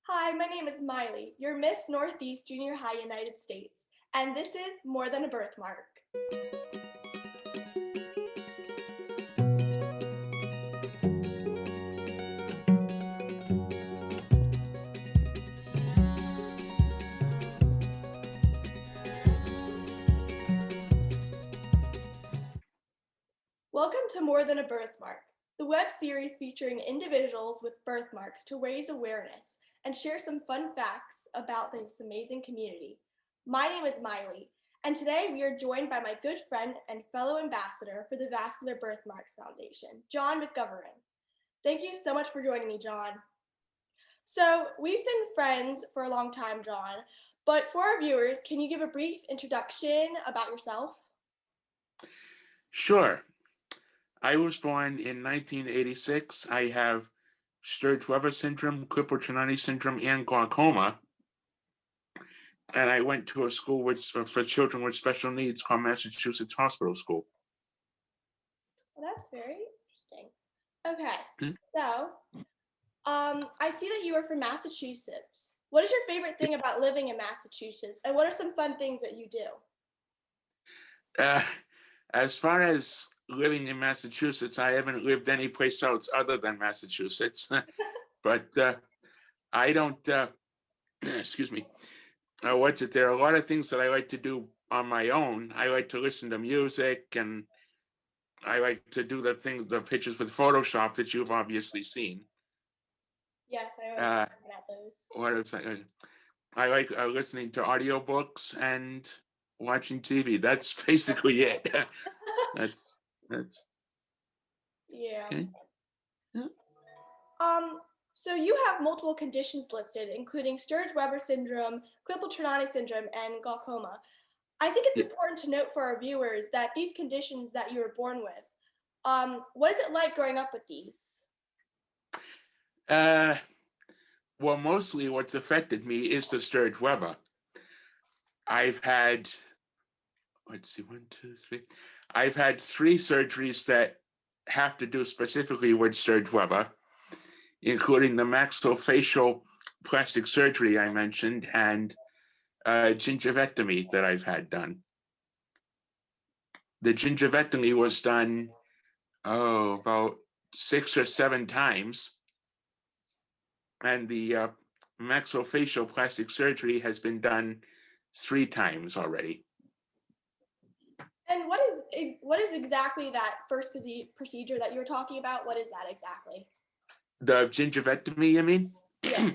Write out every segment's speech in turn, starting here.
Hi, my name is Miley, your Miss Northeast Junior High United States, and this is More Than a Birthmark. Welcome to More Than a Birthmark, the web series featuring individuals with birthmarks to raise awareness and share some fun facts about this amazing community. My name is Miley, and today we are joined by my good friend and fellow ambassador for the Vascular Birthmarks Foundation, John McGovern. Thank you so much for joining me, John. So, we've been friends for a long time, John, but for our viewers, can you give a brief introduction about yourself? Sure. I was born in 1986. I have Sturge-Weber Syndrome, Klippel-Trenaunay syndrome, and glaucoma. And I went to a school for children with special needs called Massachusetts Hospital School. Well, that's very interesting. Okay, Hmm? so I see that you are from Massachusetts. What is your favorite thing about living in Massachusetts, and what are some fun things that you do? Uh, as far as living in Massachusetts, I haven't lived any place else other than Massachusetts. But I don't, excuse me, there are a lot of things that I like to do on my own. I like to listen to music, and I like to do the pictures with Photoshop that you've obviously seen. Yes, I always Uh, looking at those. what else? I like listening to audiobooks and watching TV. That's basically it. that's that's Yeah. okay. Yeah. Um, so you have multiple conditions listed, including Sturge-Weber syndrome, Klippel-Trenaunay syndrome, and glaucoma. I think it's Yeah. important to note for our viewers that these conditions that you were born with, what is it like growing up with these? Uh, well, mostly what's affected me is the Sturge-Weber. I've had, let's see, one, two, three. I've had three surgeries that have to do specifically with Sturge-Weber, including the maxillofacial plastic surgery I mentioned and gingivectomy that I've had done. The gingivectomy was done, about 6 or 7 times. And the maxillofacial plastic surgery has been done 3 times already. And what is exactly that first procedure that you were talking about? What is that exactly? The gingivectomy, you mean? Yeah.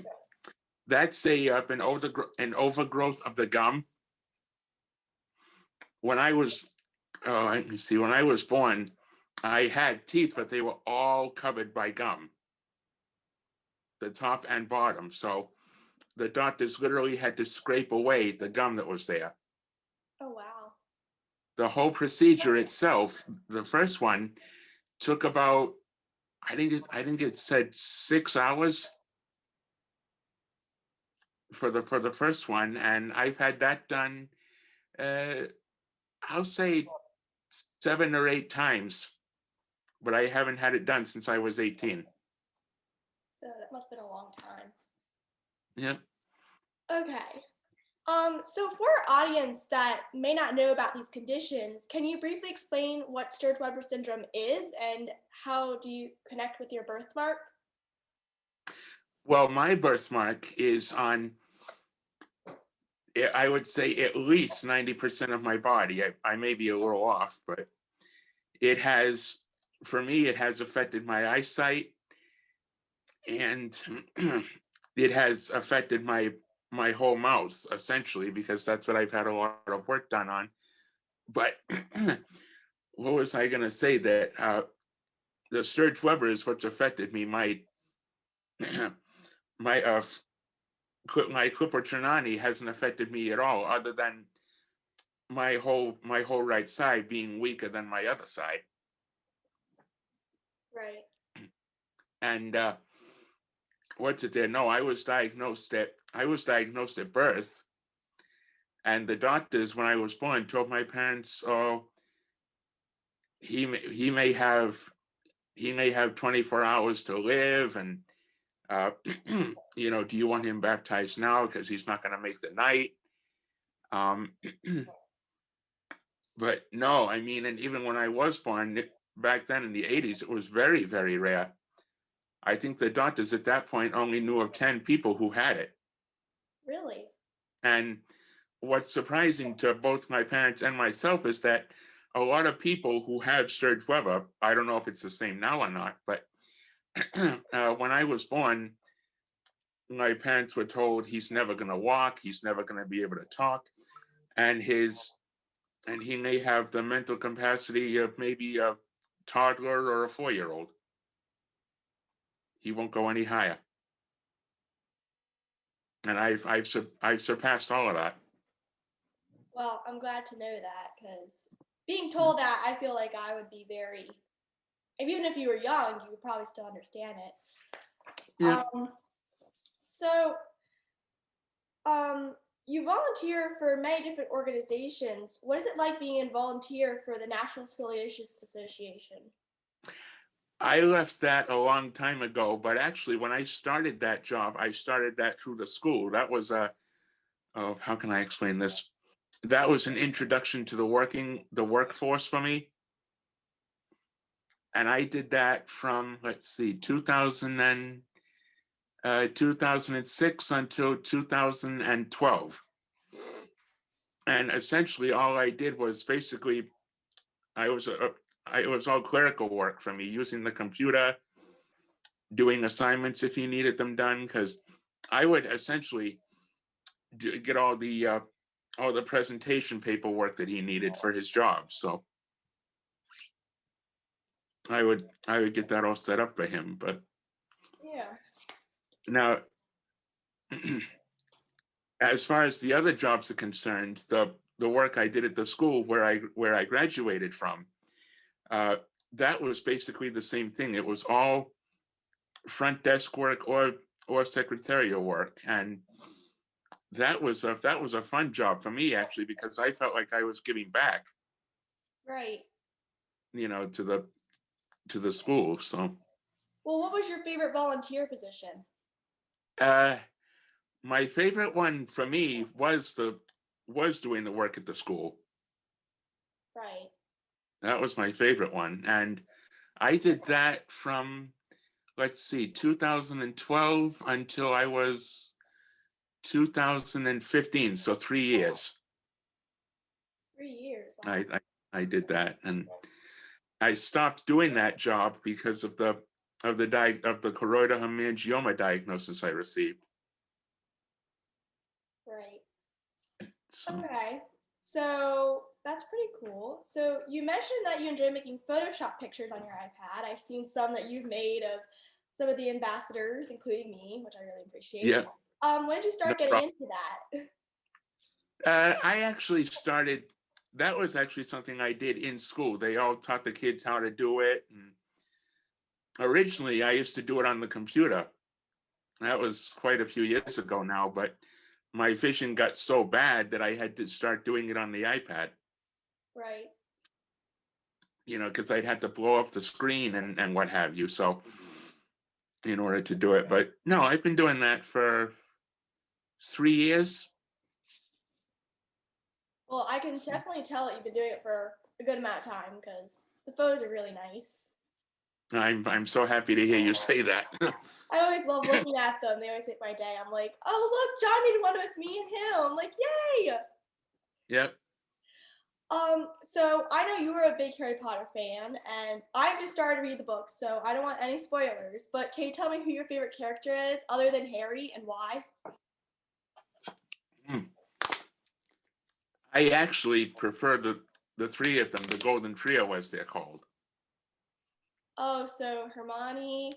That's an overgrowth of the gum. When I was, let me see, when I was born, I had teeth, but they were all covered by gum, the top and bottom. So the doctors literally had to scrape away the gum that was there. Oh wow. The whole procedure itself, the first one, took about, I think it said 6 hours for the first one, and I've had that done. Uh, I'll say 7 or 8 times, but I haven't had it done since I was 18. So that must have been a long time. Yep. Okay. So for our audience that may not know about these conditions, can you briefly explain what Sturge-Weber syndrome is and how do you connect with your birthmark? Well, my birthmark is on, I would say, at least 90% of my body. I may be a little off, but it has, for me, it has affected my eyesight, and it has affected my whole mouth, essentially, because that's what I've had a lot of work done on. But what was I going to say? That the Sturge-Weber is what's affected me. My my my Klippel-Trenaunay hasn't affected me at all, other than my whole right side being weaker than my other side. Right. And what's it there? No, I was diagnosed at birth, and the doctors, when I was born, told my parents, "Oh, he may have 24 hours to live," and uh, do you want him baptized now because he's not going to make the night? Um, but no, I mean, and even when I was born back then in the 80s, it was very, very rare. I think the doctors at that point only knew of 10 people who had it. Really? And what's surprising to both my parents and myself is that a lot of people who have Sturge-Weber, I don't know if it's the same now or not, but when I was born, my parents were told he's never going to walk, he's never going to be able to talk, and he may have the mental capacity of maybe a toddler or a 4-year-old. He won't go any higher. And I've surpassed all of that. Well, I'm glad to know that, because being told that, I feel like I would be very, even if you were young, you would probably still understand it. Yeah. So, you volunteer for many different organizations. What is it like being a volunteer for the National Scoliosis Association? I left that a long time ago, but actually when I started that job, I started that through the school. That was how can I explain this? That was an introduction to the workforce for me. And I did that from, let's see, 2006 until 2012. And essentially all I did was basically, it was all clerical work for me, using the computer, doing assignments if he needed them done, because I would essentially get all the presentation paperwork that he needed for his job. So I would get that all set up for him. But Yeah. now, as far as the other jobs are concerned, the work I did at the school where I graduated from, that was basically the same thing. It was all front desk work or secretarial work, and that was a fun job for me, actually, because I felt like I was giving back, Right. to the school. So Well, what was your favorite volunteer position? my favorite one for me was doing the work at the school. Right. That was my favorite one, and I did that from, let's see, 2012 until I was 2015, so 3 years. 3 years. Wow. I did that, and I stopped doing that job because of the choroidal hemangioma diagnosis I received. Right. So Okay. So that's pretty cool. So you mentioned that you enjoy making Photoshop pictures on your iPad. I've seen some that you've made of some of the ambassadors, including me, which I really appreciate. yeah, When did you no start getting problem. into that? I actually started. That was actually something I did in school. They all taught the kids how to do it. And originally, I used to do it on the computer. That was quite a few years ago now, but my vision got so bad that I had to start doing it on the iPad. Right. Because I'd had to blow up the screen and what have you. So in order to do it, but no, I've been doing that for 3 years. Well, I can definitely tell that you've been doing it for a good amount of time, because the photos are really nice. I'm so happy to hear you say that. I always love looking at them. They always make my day. I'm like, oh, look, John made one with me and him. I'm like, yay! Yep. So I know you were a big Harry Potter fan, and I just started to read the books, so I don't want any spoilers. But can you tell me who your favorite character is, other than Harry, and why? I actually prefer the three of them, the Golden Trio, as they're called. Oh, so Hermione,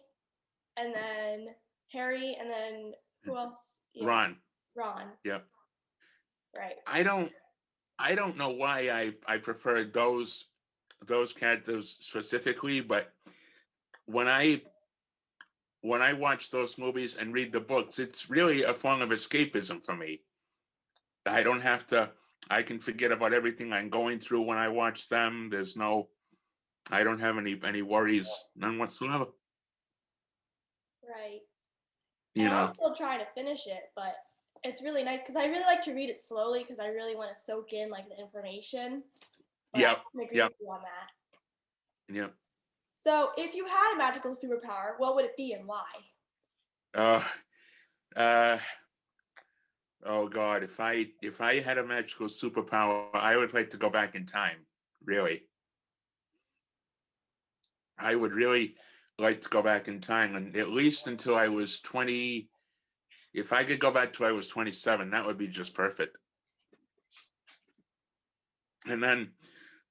and then Harry, and then who else? Yeah, Ron. Ron. Yep. Right. I don't know why I prefer those characters specifically, but when I watch those movies and read the books, it's really a form of escapism for me. I don't have to. I can forget about everything I'm going through when I watch them. I don't have any worries, none whatsoever. Right. you And know. I'm still trying to finish it, but it's really nice because I really like to read it slowly because I really want to soak in like the information. But I Yep, can agree yep, with you on that. yep. So, if you had a magical superpower, what would it be and why? Uh, uh, oh God, if I had a magical superpower, I would like to go back in time. Really, I would really like to go back in time, and at least until I was 20. If I could go back to I was 27, that would be just perfect. And then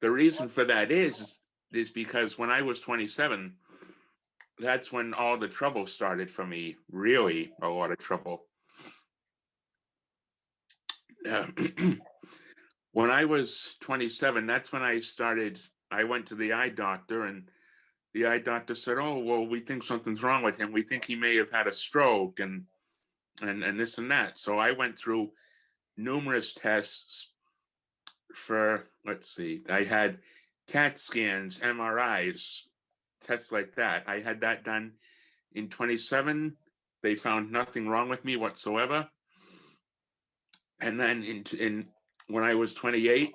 the reason for that is because when I was 27, that's when all the trouble started for me. Really, a lot of trouble. Uh, when I was 27, that's when I started. I went to the eye doctor, and the eye doctor said, "Oh, well, we think something's wrong with him. We think he may have had a stroke, and this and that." So I went through numerous tests for, let's see, I had CAT scans, MRIs, tests like that. I had that done in 27. They found nothing wrong with me whatsoever. And then in when I was 28,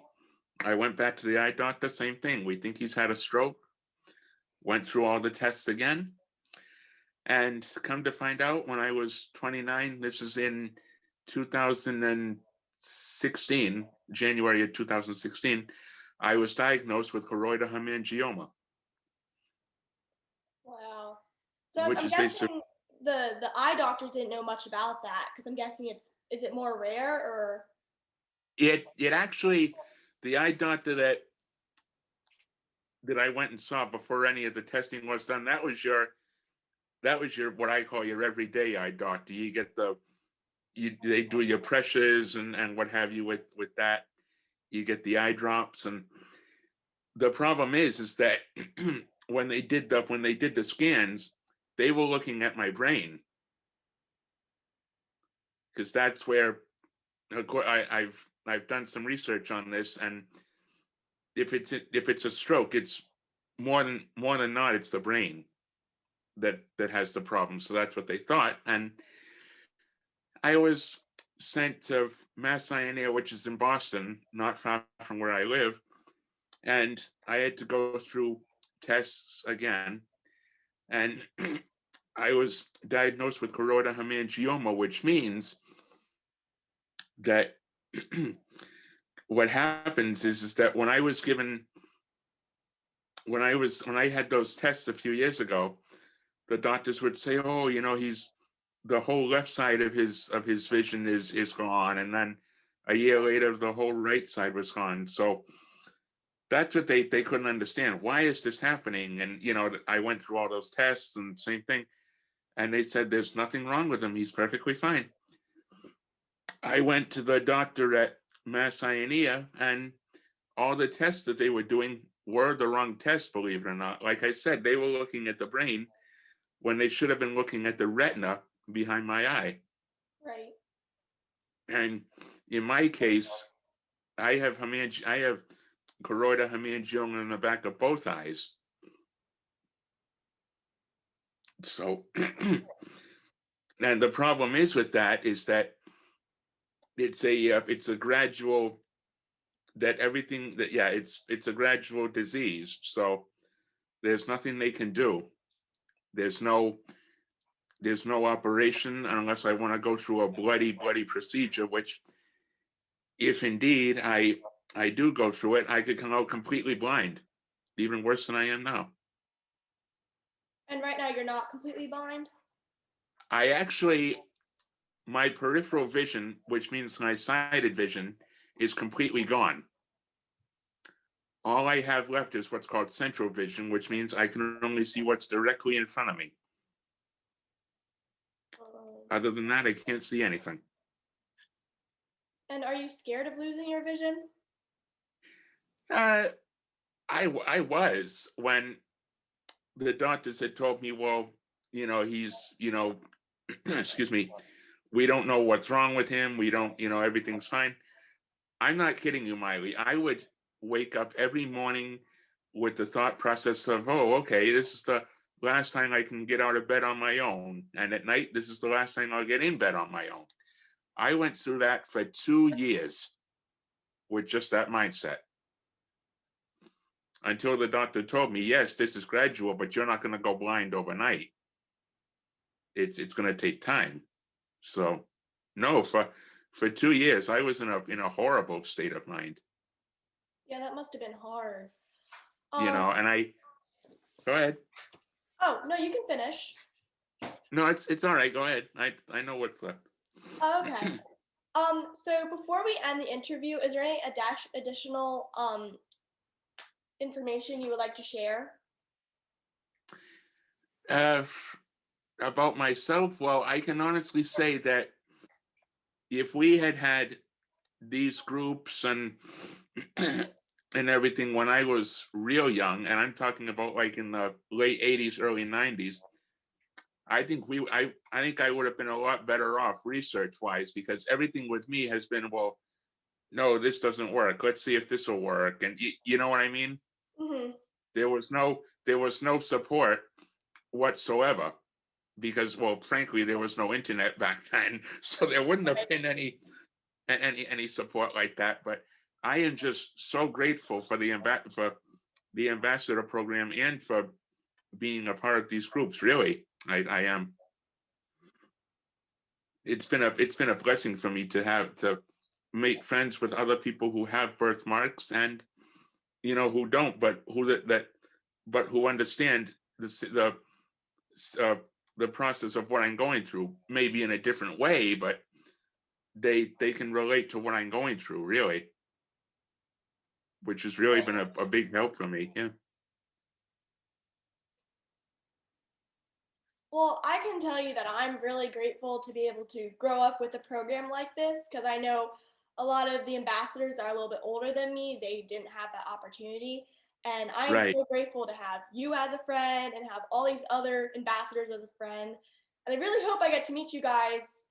I went back to the eye doctor, same thing. We think he's had a stroke. Went through all the tests again. And come to find out, when I was 29, this is in 2016, January of 2016, I was diagnosed with choroidal hemangioma, Wow. So I'm, which I'm is a guessing the eye doctors didn't know much about that because I'm guessing is it more rare or it actually, the eye doctor that I went and saw before any of the testing was done, that was your what I call your everyday eye doctor. You get they do your pressures and what have you with that. You get the eye drops, and the problem is that when they did the scans, they were looking at my brain, because that's where, I've done some research on this, and if it's a stroke, it's more than not, it's the brain that has the problem. So that's what they thought, and I was sent to Mass Eye, which is in Boston, not far from where I live, and I had to go through tests again, and I was diagnosed with choroidal hemangioma, which means that what happens is that when I had those tests a few years ago, the doctors would say, "Oh, he's the whole left side of his vision is gone," and then a year later, the whole right side was gone. So that's what they couldn't understand. Why is this happening? And I went through all those tests and same thing, and they said there's nothing wrong with him. He's perfectly fine. I went to the doctor at Mass Eye, and all the tests that they were doing were the wrong tests, believe it or not. Like I said, they were looking at the brain when they should have been looking at the retina behind my eye. right? And in my case, I have choroidal hemangioma in the back of both eyes. So, and the problem is with that is that it's a gradual, that everything that yeah it's a gradual disease. So there's nothing they can do. There's no there's no operation unless I want to go through a bloody procedure, which, if indeed I do go through it, I could come out completely blind, even worse than I am now. And right now you're not completely blind. I actually, my peripheral vision, which means my sighted vision, is completely gone. All I have left is what's called central vision, which means I can only see what's directly in front of me. Um, Other than that, I can't see anything. and are you scared of losing your vision? Uh, I was, when the doctors had told me, well, he's, excuse me, we don't know what's wrong with him. We don't, everything's fine. I'm not kidding you, Miley. I would wake up every morning with the thought process of, oh, okay, this is last time I can get out of bed on my own. And at night, this is the last time I'll get in bed on my own. I went through that for 2 years with just that mindset until the doctor told me, yes, this is gradual, but you're not going to go blind overnight. It's going to take time. So no, for 2 years, I was in a horrible state of mind, Yeah, that must have been hard. and go ahead. Oh, no, you can finish. No, it's all right. Go ahead. I know what's left. Okay. So before we end the interview, is there any additional information you would like to share? About myself, well, I can honestly say that if we had had these groups and and everything when I was real young, and I'm talking about like in the late 80s, early 90s, I think I think I would have been a lot better off research wise, because everything with me has been, well, no, this doesn't work. Let's see if this will work. And you know what I mean? Mm-hmm. There was no support whatsoever, because, well, frankly, there was no internet back then, so there wouldn't have been any support like that. But I am just so grateful for the ambassador program and for being a part of these groups. Really, I am. It's been a blessing for me to make friends with other people who have birthmarks, and who don't, but who understand uh, the process of what I'm going through, maybe in a different way, but they can relate to what I'm going through, really, which has really been a big help for me. Yeah. Well, I can tell you that I'm really grateful to be able to grow up with a program like this, because I know a lot of the ambassadors that are a little bit older than me, they didn't have that opportunity. And I am Right. so grateful to have you as a friend and have all these other ambassadors as a friend. And I really hope I get to meet you guys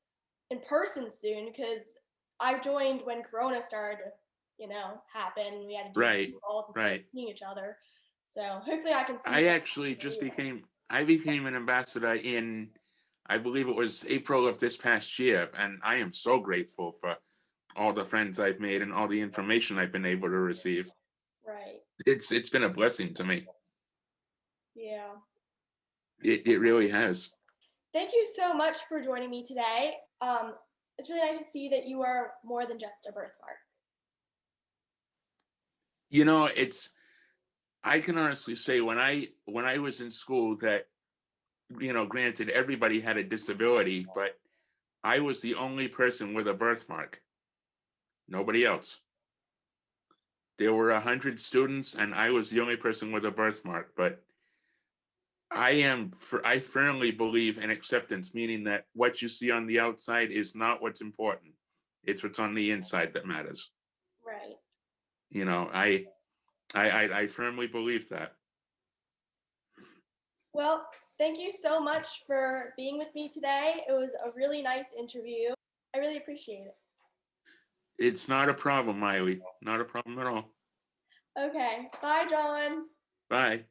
in person soon, because I joined when Corona started to, happen. We had to do Right. Zoom calls instead of Right. seeing each other. So hopefully I can see I you actually in just real. became an ambassador in, I believe it was April of this past year, and I am so grateful for all the friends I've made and all the information I've been able to receive. Right. It's been a blessing to me. Yeah. It really has. Thank you so much for joining me today. It's really nice to see that you are more than just a birthmark. It's I can honestly say when I was in school that, granted everybody had a disability, but I was the only person with a birthmark. Nobody else. There were 100 students and I was the only person with a birthmark, but I firmly believe in acceptance, meaning that what you see on the outside is not what's important. It's what's on the inside that matters. Right. You know, I firmly believe that. Well, thank you so much for being with me today. It was a really nice interview. I really appreciate it. It's not a problem, Miley. Not a problem at all. Okay. Bye, John. Bye.